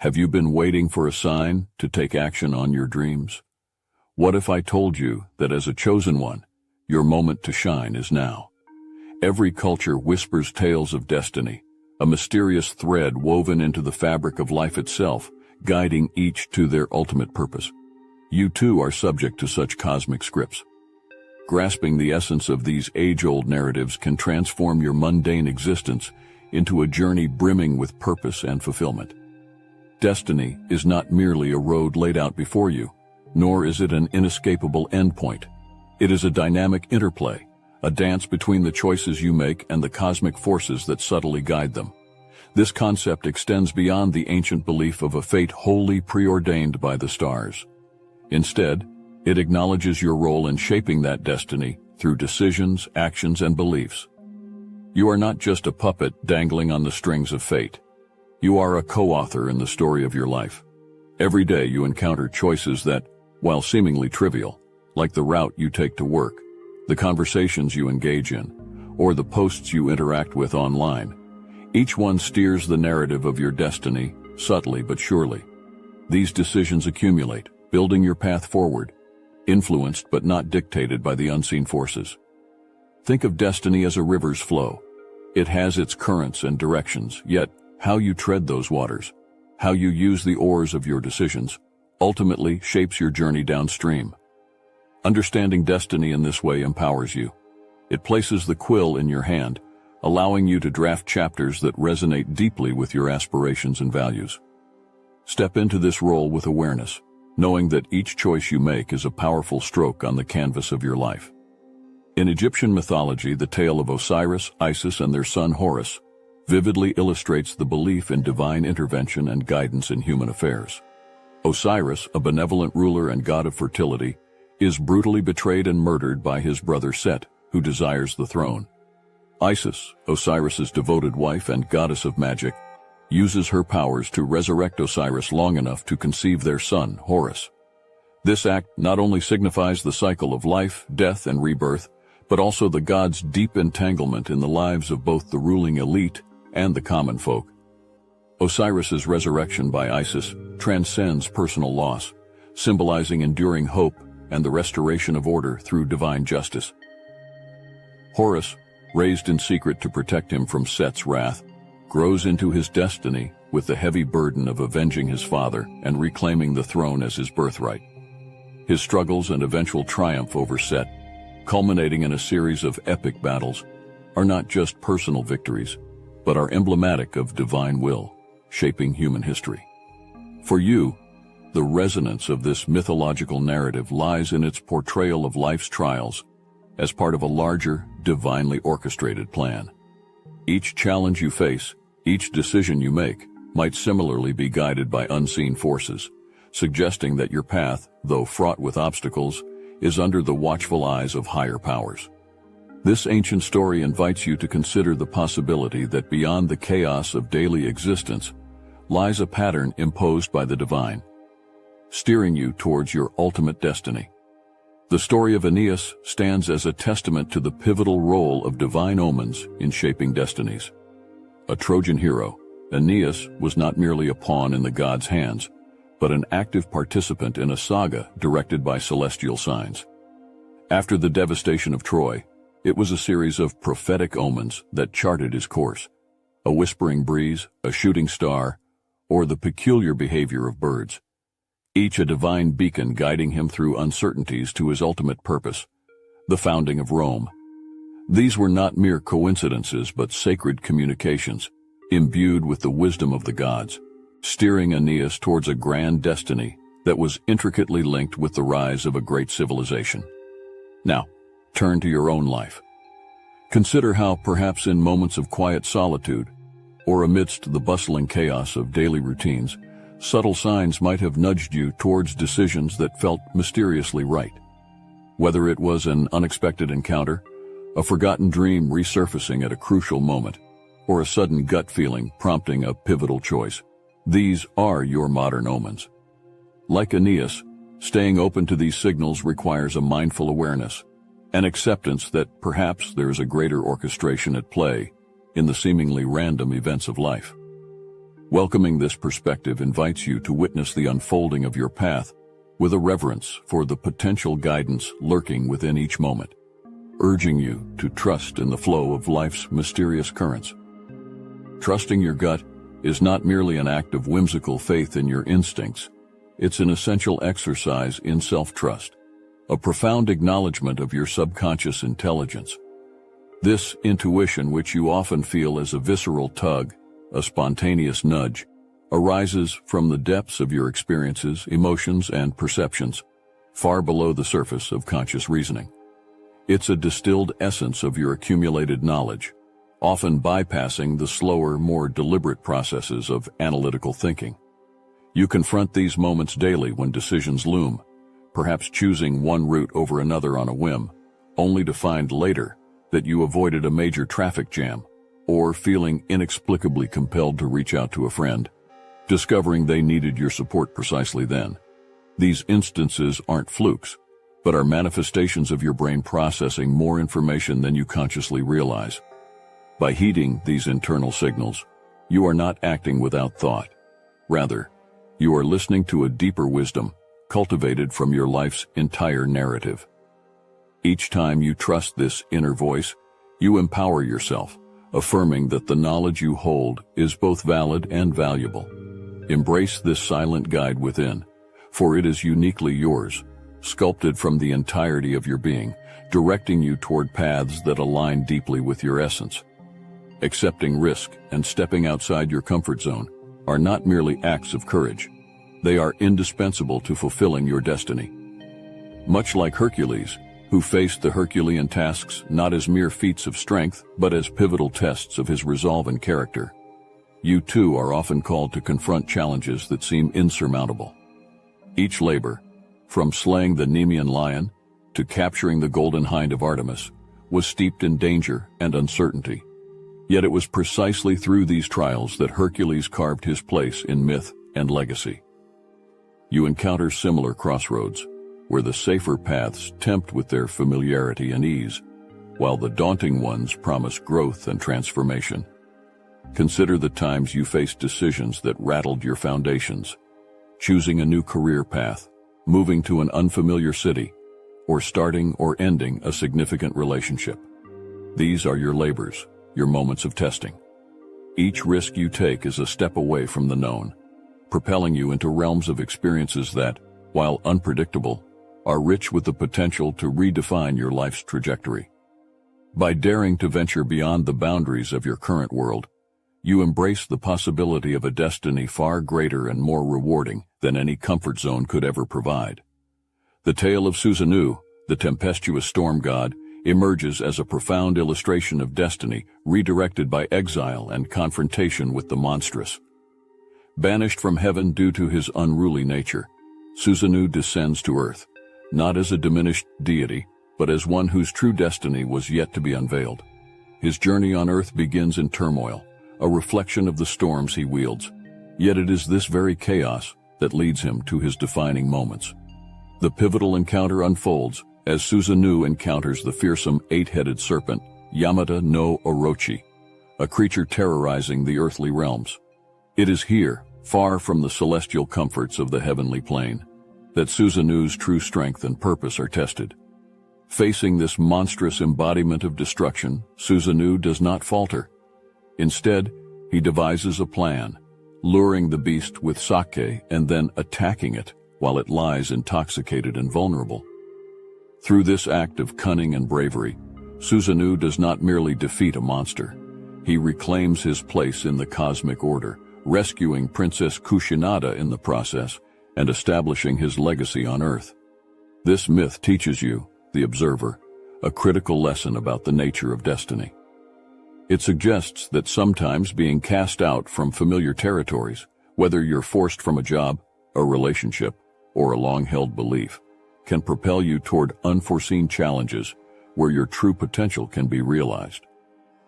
Have you been waiting for a sign to take action on your dreams? What if I told you that as a chosen one, your moment to shine is now? Every culture whispers tales of destiny, a mysterious thread woven into the fabric of life itself, guiding each to their ultimate purpose. You too are subject to such cosmic scripts. Grasping the essence of these age-old narratives can transform your mundane existence into a journey brimming with purpose and fulfillment. Destiny is not merely a road laid out before you, nor is it an inescapable endpoint. It is a dynamic interplay, a dance between the choices you make and the cosmic forces that subtly guide them. This concept extends beyond the ancient belief of a fate wholly preordained by the stars. Instead, it acknowledges your role in shaping that destiny through decisions, actions, and beliefs. You are not just a puppet dangling on the strings of fate. You are a co-author in the story of your life. Every day you encounter choices that, while seemingly trivial, like the route you take to work, the conversations you engage in, or the posts you interact with online, each one steers the narrative of your destiny, subtly but surely. These decisions accumulate, building your path forward, influenced but not dictated by the unseen forces. Think of destiny as a river's flow. It has its currents and directions, yet how you tread those waters, how you use the oars of your decisions, ultimately shapes your journey downstream. Understanding destiny in this way empowers you. It places the quill in your hand, allowing you to draft chapters that resonate deeply with your aspirations and values. Step into this role with awareness, knowing that each choice you make is a powerful stroke on the canvas of your life. In Egyptian mythology, the tale of Osiris, Isis, and their son Horus vividly illustrates the belief in divine intervention and guidance in human affairs. Osiris, a benevolent ruler and god of fertility, is brutally betrayed and murdered by his brother Set, who desires the throne. Isis, Osiris's devoted wife and goddess of magic, uses her powers to resurrect Osiris long enough to conceive their son, Horus. This act not only signifies the cycle of life, death, and rebirth, but also the god's deep entanglement in the lives of both the ruling elite and the common folk. Osiris's resurrection by Isis transcends personal loss, symbolizing enduring hope and the restoration of order through divine justice. Horus, raised in secret to protect him from Set's wrath, grows into his destiny with the heavy burden of avenging his father and reclaiming the throne as his birthright. His struggles and eventual triumph over Set, culminating in a series of epic battles, are not just personal victories, but are emblematic of divine will, shaping human history. For you, the resonance of this mythological narrative lies in its portrayal of life's trials as part of a larger, divinely orchestrated plan. Each challenge you face, each decision you make, might similarly be guided by unseen forces, suggesting that your path, though fraught with obstacles, is under the watchful eyes of higher powers. This ancient story invites you to consider the possibility that beyond the chaos of daily existence lies a pattern imposed by the divine, steering you towards your ultimate destiny. The story of Aeneas stands as a testament to the pivotal role of divine omens in shaping destinies. A Trojan hero, Aeneas was not merely a pawn in the gods' hands, but an active participant in a saga directed by celestial signs. After the devastation of Troy, it was a series of prophetic omens that charted his course: a whispering breeze, a shooting star, or the peculiar behavior of birds. Each a divine beacon guiding him through uncertainties to his ultimate purpose, the founding of Rome. These were not mere coincidences but sacred communications, imbued with the wisdom of the gods, steering Aeneas towards a grand destiny that was intricately linked with the rise of a great civilization. Now, turn to your own life. Consider how, perhaps in moments of quiet solitude, or amidst the bustling chaos of daily routines, subtle signs might have nudged you towards decisions that felt mysteriously right. Whether it was an unexpected encounter, a forgotten dream resurfacing at a crucial moment, or a sudden gut feeling prompting a pivotal choice, these are your modern omens. Like Aeneas, staying open to these signals requires a mindful awareness, an acceptance that perhaps there is a greater orchestration at play in the seemingly random events of life. Welcoming this perspective invites you to witness the unfolding of your path with a reverence for the potential guidance lurking within each moment, urging you to trust in the flow of life's mysterious currents. Trusting your gut is not merely an act of whimsical faith in your instincts. It's an essential exercise in self-trust, a profound acknowledgement of your subconscious intelligence. This intuition, which you often feel as a visceral tug, a spontaneous nudge, arises from the depths of your experiences, emotions, and perceptions, far below the surface of conscious reasoning. It's a distilled essence of your accumulated knowledge, often bypassing the slower, more deliberate processes of analytical thinking. You confront these moments daily when decisions loom, perhaps choosing one route over another on a whim, only to find later that you avoided a major traffic jam, or feeling inexplicably compelled to reach out to a friend, discovering they needed your support precisely then. These instances aren't flukes, but are manifestations of your brain processing more information than you consciously realize. By heeding these internal signals, you are not acting without thought. Rather, you are listening to a deeper wisdom cultivated from your life's entire narrative. Each time you trust this inner voice, you empower yourself, affirming that the knowledge you hold is both valid and valuable. Embrace this silent guide within, for it is uniquely yours, sculpted from the entirety of your being, directing you toward paths that align deeply with your essence. Accepting risk and stepping outside your comfort zone are not merely acts of courage. They are indispensable to fulfilling your destiny. Much like Hercules, who faced the Herculean tasks not as mere feats of strength, but as pivotal tests of his resolve and character, you too are often called to confront challenges that seem insurmountable. Each labor, from slaying the Nemean lion to capturing the golden hind of Artemis, was steeped in danger and uncertainty. Yet it was precisely through these trials that Hercules carved his place in myth and legacy. You encounter similar crossroads, where the safer paths tempt with their familiarity and ease, while the daunting ones promise growth and transformation. Consider the times you faced decisions that rattled your foundations, choosing a new career path, moving to an unfamiliar city, or starting or ending a significant relationship. These are your labors, your moments of testing. Each risk you take is a step away from the known, propelling you into realms of experiences that, while unpredictable, are rich with the potential to redefine your life's trajectory. By daring to venture beyond the boundaries of your current world, you embrace the possibility of a destiny far greater and more rewarding than any comfort zone could ever provide. The tale of Susanoo, the tempestuous storm god, emerges as a profound illustration of destiny redirected by exile and confrontation with the monstrous. Banished from heaven due to his unruly nature, Susanoo descends to earth, not as a diminished deity, but as one whose true destiny was yet to be unveiled. His journey on earth begins in turmoil, a reflection of the storms he wields, yet it is this very chaos that leads him to his defining moments. The pivotal encounter unfolds as Susanoo encounters the fearsome eight-headed serpent, Yamata no Orochi, a creature terrorizing the earthly realms. It is here, far from the celestial comforts of the heavenly plane, that Susanoo's true strength and purpose are tested. Facing this monstrous embodiment of destruction, Susanoo does not falter. Instead, he devises a plan, luring the beast with sake and then attacking it while it lies intoxicated and vulnerable. Through this act of cunning and bravery, Susanoo does not merely defeat a monster. He reclaims his place in the cosmic order, rescuing Princess Kushinada in the process and establishing his legacy on Earth. This myth teaches you, the observer, a critical lesson about the nature of destiny. It suggests that sometimes being cast out from familiar territories, whether you're forced from a job, a relationship, or a long-held belief, can propel you toward unforeseen challenges where your true potential can be realized.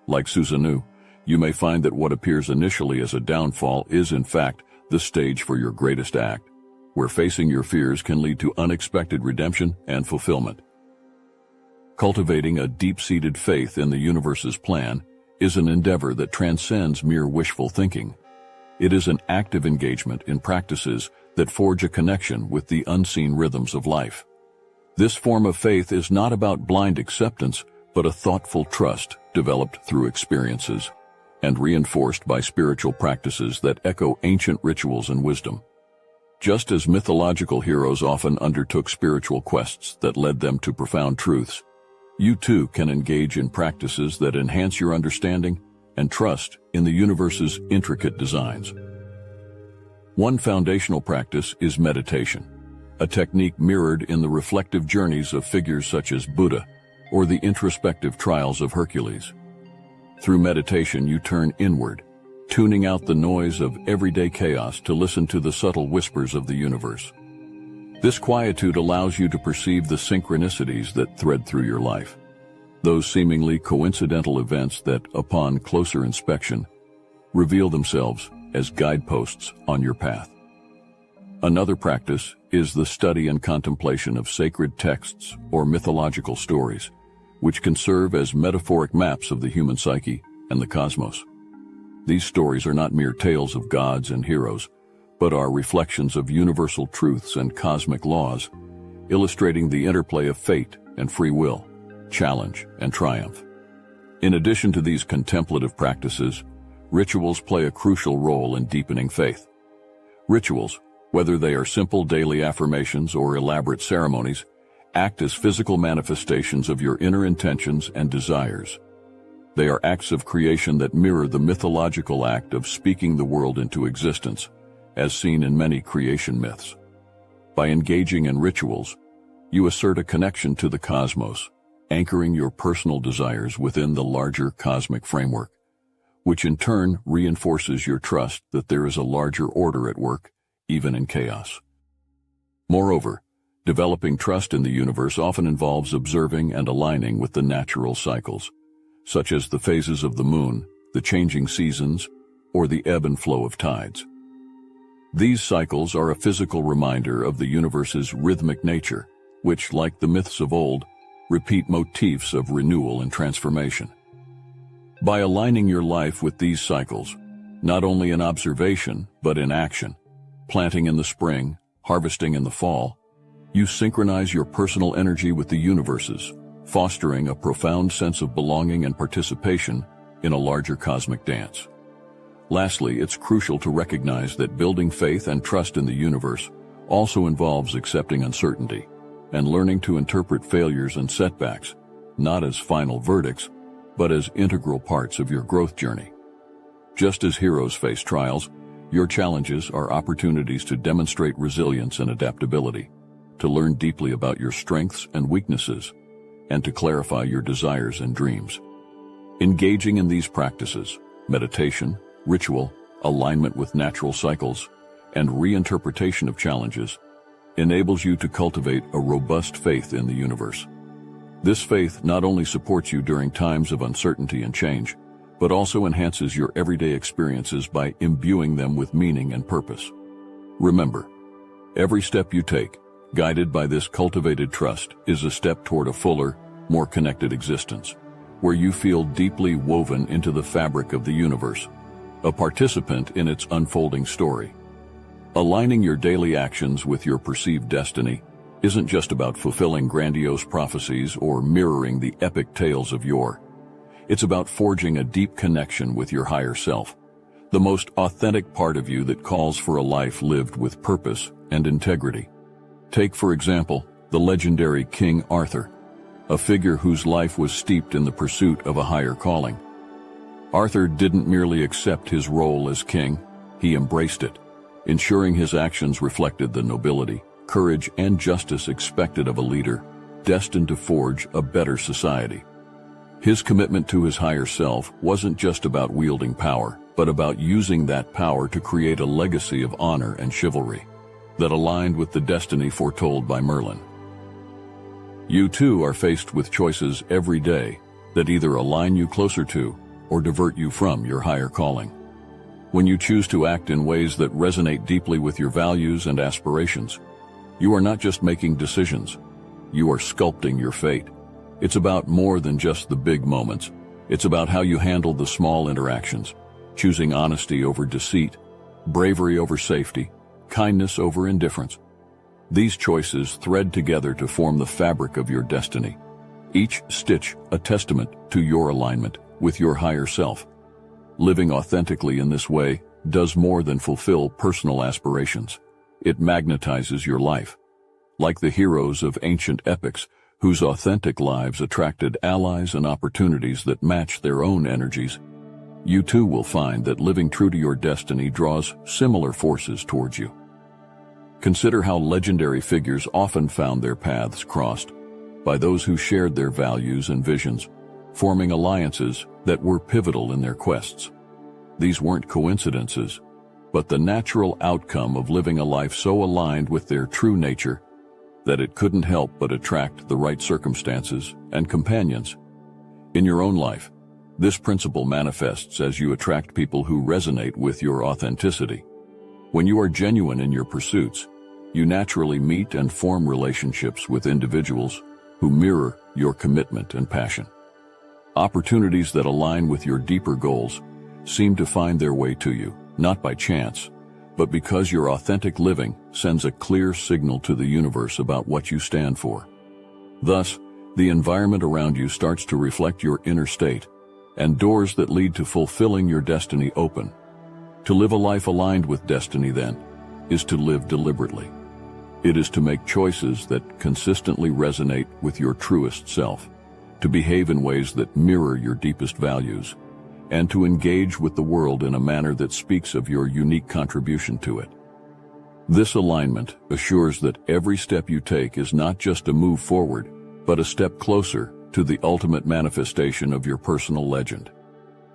Like Susanoo, you may find that what appears initially as a downfall is in fact the stage for your greatest act, where facing your fears can lead to unexpected redemption and fulfillment. Cultivating a deep-seated faith in the universe's plan is an endeavor that transcends mere wishful thinking. It is an active engagement in practices that forge a connection with the unseen rhythms of life. This form of faith is not about blind acceptance, but a thoughtful trust developed through experiences and reinforced by spiritual practices that echo ancient rituals and wisdom. Just as mythological heroes often undertook spiritual quests that led them to profound truths, you too can engage in practices that enhance your understanding and trust in the universe's intricate designs. One foundational practice is meditation, a technique mirrored in the reflective journeys of figures such as Buddha or the introspective trials of Hercules. Through meditation, you turn inward, tuning out the noise of everyday chaos to listen to the subtle whispers of the universe. This quietude allows you to perceive the synchronicities that thread through your life, those seemingly coincidental events that, upon closer inspection, reveal themselves as guideposts on your path. Another practice is the study and contemplation of sacred texts or mythological stories, which can serve as metaphoric maps of the human psyche and the cosmos. These stories are not mere tales of gods and heroes, but are reflections of universal truths and cosmic laws, illustrating the interplay of fate and free will, challenge and triumph. In addition to these contemplative practices, rituals play a crucial role in deepening faith. Rituals, whether they are simple daily affirmations or elaborate ceremonies, act as physical manifestations of your inner intentions and desires. They are acts of creation that mirror the mythological act of speaking the world into existence, as seen in many creation myths. By engaging in rituals, you assert a connection to the cosmos, anchoring your personal desires within the larger cosmic framework, which in turn reinforces your trust that there is a larger order at work, even in chaos. Moreover, developing trust in the universe often involves observing and aligning with the natural cycles, such as the phases of the moon, the changing seasons, or the ebb and flow of tides. These cycles are a physical reminder of the universe's rhythmic nature, which, like the myths of old, repeat motifs of renewal and transformation. By aligning your life with these cycles, not only in observation but in action, planting in the spring, harvesting in the fall, you synchronize your personal energy with the universe's, fostering a profound sense of belonging and participation in a larger cosmic dance. Lastly, it's crucial to recognize that building faith and trust in the universe also involves accepting uncertainty and learning to interpret failures and setbacks, not as final verdicts, but as integral parts of your growth journey. Just as heroes face trials, your challenges are opportunities to demonstrate resilience and adaptability, to learn deeply about your strengths and weaknesses, and to clarify your desires and dreams. Engaging in these practices, meditation, ritual, alignment with natural cycles, and reinterpretation of challenges, enables you to cultivate a robust faith in the universe. This faith not only supports you during times of uncertainty and change, but also enhances your everyday experiences by imbuing them with meaning and purpose. Remember, every step you take, guided by this cultivated trust, is a step toward a fuller, more connected existence, where you feel deeply woven into the fabric of the universe, a participant in its unfolding story. Aligning your daily actions with your perceived destiny isn't just about fulfilling grandiose prophecies or mirroring the epic tales of yore. It's about forging a deep connection with your higher self, the most authentic part of you that calls for a life lived with purpose and integrity. Take, for example, the legendary King Arthur, a figure whose life was steeped in the pursuit of a higher calling. Arthur didn't merely accept his role as king, he embraced it, ensuring his actions reflected the nobility, courage, and justice expected of a leader destined to forge a better society. His commitment to his higher self wasn't just about wielding power, but about using that power to create a legacy of honor and chivalry that aligned with the destiny foretold by Merlin. You too are faced with choices every day that either align you closer to or divert you from your higher calling. When you choose to act in ways that resonate deeply with your values and aspirations, you are not just making decisions, you are sculpting your fate. It's about more than just the big moments. It's about how you handle the small interactions, choosing honesty over deceit, bravery over safety, kindness over indifference. These choices thread together to form the fabric of your destiny, each stitch a testament to your alignment with your higher self. Living authentically in this way does more than fulfill personal aspirations. It magnetizes your life. Like the heroes of ancient epics, whose authentic lives attracted allies and opportunities that match their own energies, you too will find that living true to your destiny draws similar forces towards you. Consider how legendary figures often found their paths crossed by those who shared their values and visions, forming alliances that were pivotal in their quests. These weren't coincidences, but the natural outcome of living a life so aligned with their true nature that it couldn't help but attract the right circumstances and companions. In your own life, this principle manifests as you attract people who resonate with your authenticity. When you are genuine in your pursuits, you naturally meet and form relationships with individuals who mirror your commitment and passion. Opportunities that align with your deeper goals seem to find their way to you, not by chance, but because your authentic living sends a clear signal to the universe about what you stand for. Thus, the environment around you starts to reflect your inner state, and doors that lead to fulfilling your destiny open. To live a life aligned with destiny, then, is to live deliberately. It is to make choices that consistently resonate with your truest self, to behave in ways that mirror your deepest values, and to engage with the world in a manner that speaks of your unique contribution to it. This alignment assures that every step you take is not just a move forward, but a step closer to the ultimate manifestation of your personal legend.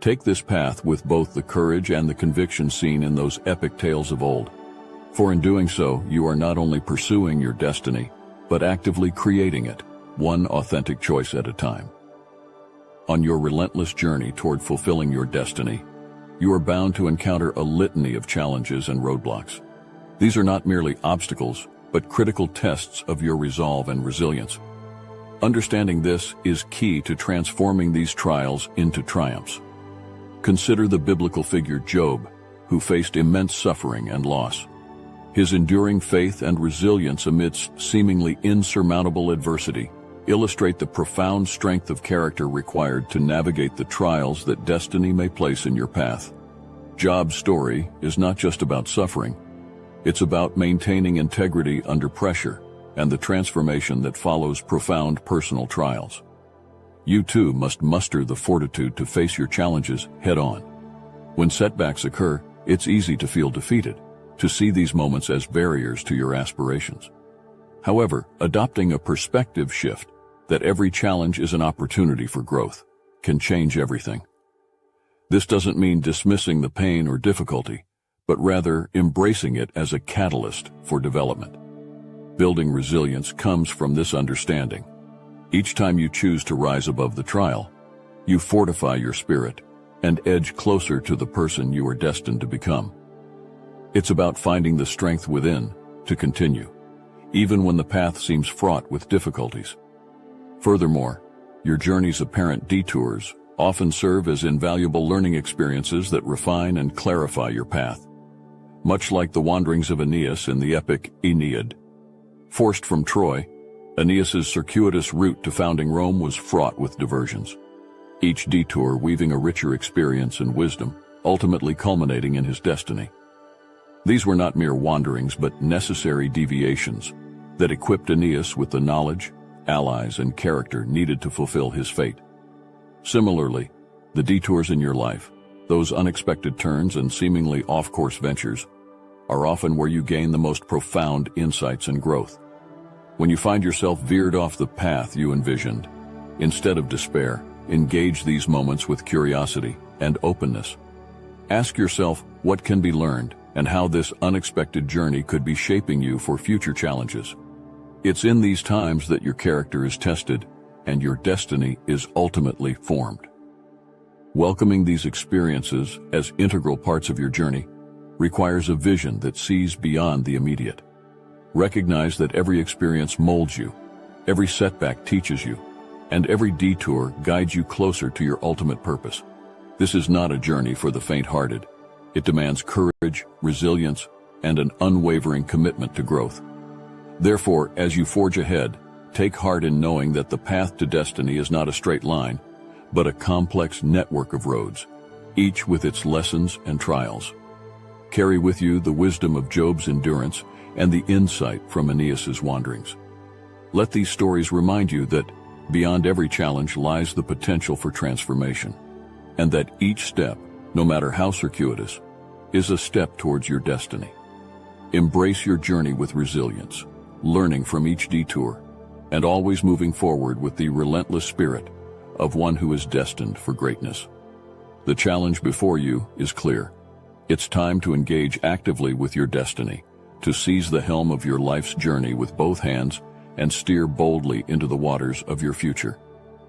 Take this path with both the courage and the conviction seen in those epic tales of old. For in doing so, you are not only pursuing your destiny, but actively creating it, one authentic choice at a time. On your relentless journey toward fulfilling your destiny, you are bound to encounter a litany of challenges and roadblocks. These are not merely obstacles, but critical tests of your resolve and resilience. Understanding this is key to transforming these trials into triumphs. Consider the biblical figure Job, who faced immense suffering and loss. His enduring faith and resilience amidst seemingly insurmountable adversity illustrate the profound strength of character required to navigate the trials that destiny may place in your path. Job's story is not just about suffering. It's about maintaining integrity under pressure and the transformation that follows profound personal trials. You too must muster the fortitude to face your challenges head-on. When setbacks occur, it's easy to feel defeated, to see these moments as barriers to your aspirations. However, adopting a perspective shift that every challenge is an opportunity for growth can change everything. This doesn't mean dismissing the pain or difficulty, but rather embracing it as a catalyst for development. Building resilience comes from this understanding. Each time you choose to rise above the trial, you fortify your spirit and edge closer to the person you are destined to become. It's about finding the strength within to continue, even when the path seems fraught with difficulties. Furthermore, your journey's apparent detours often serve as invaluable learning experiences that refine and clarify your path. Much like the wanderings of Aeneas in the epic Aeneid. Forced from Troy, Aeneas's circuitous route to founding Rome was fraught with diversions, each detour weaving a richer experience and wisdom, ultimately culminating in his destiny. These were not mere wanderings but necessary deviations that equipped Aeneas with the knowledge, allies, and character needed to fulfill his fate. Similarly, the detours in your life, those unexpected turns and seemingly off-course ventures, are often where you gain the most profound insights and growth. When you find yourself veered off the path you envisioned, instead of despair, engage these moments with curiosity and openness. Ask yourself what can be learned and how this unexpected journey could be shaping you for future challenges. It's in these times that your character is tested and your destiny is ultimately formed. Welcoming these experiences as integral parts of your journey requires a vision that sees beyond the immediate. Recognize that every experience molds you, every setback teaches you, and every detour guides you closer to your ultimate purpose. This is not a journey for the faint-hearted. It demands courage, resilience, and an unwavering commitment to growth. Therefore, as you forge ahead, take heart in knowing that the path to destiny is not a straight line, but a complex network of roads, each with its lessons and trials. Carry with you the wisdom of Job's endurance and the insight from Aeneas's wanderings. Let these stories remind you that beyond every challenge lies the potential for transformation, and that each step, no matter how circuitous, is a step towards your destiny. Embrace your journey with resilience, learning from each detour, and always moving forward with the relentless spirit of one who is destined for greatness. The challenge before you is clear. It's time to engage actively with your destiny, to seize the helm of your life's journey with both hands and steer boldly into the waters of your future.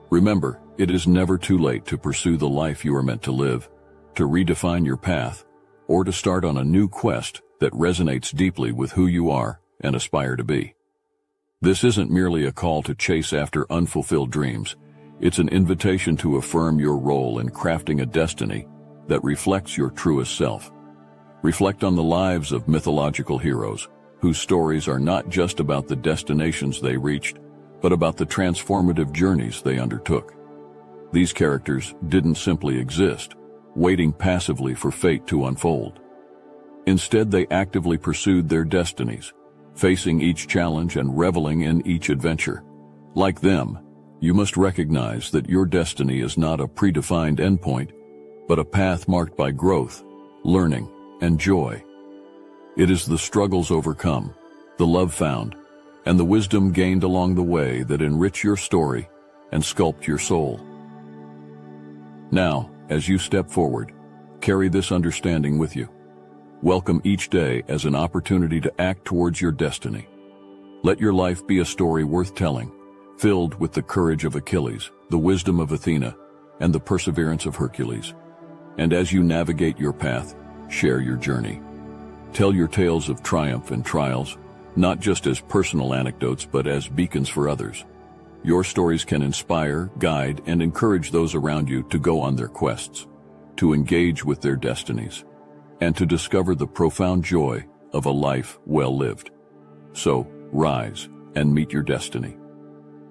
Remember, it is never too late to pursue the life you are meant to live, to redefine your path, or to start on a new quest that resonates deeply with who you are and aspire to be. This isn't merely a call to chase after unfulfilled dreams. It's an invitation to affirm your role in crafting a destiny that reflects your truest self. Reflect on the lives of mythological heroes, whose stories are not just about the destinations they reached, but about the transformative journeys they undertook. These characters didn't simply exist, waiting passively for fate to unfold. Instead, they actively pursued their destinies, facing each challenge and reveling in each adventure. Like them, you must recognize that your destiny is not a predefined endpoint, but a path marked by growth, learning, and joy. It is the struggles overcome, the love found, and the wisdom gained along the way that enrich your story and sculpt your soul. Now, as you step forward, carry this understanding with you. Welcome each day as an opportunity to act towards your destiny. Let your life be a story worth telling, filled with the courage of Achilles, the wisdom of Athena, and the perseverance of Hercules. And as you navigate your path, share your journey. Tell your tales of triumph and trials, not just as personal anecdotes, but as beacons for others. Your stories can inspire, guide, and encourage those around you to go on their quests, to engage with their destinies, and to discover the profound joy of a life well lived. So, rise and meet your destiny.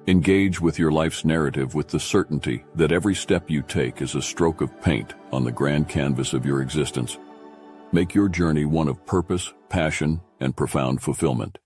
Engage with your life's narrative with the certainty that every step you take is a stroke of paint on the grand canvas of your existence. Make your journey one of purpose, passion, and profound fulfillment.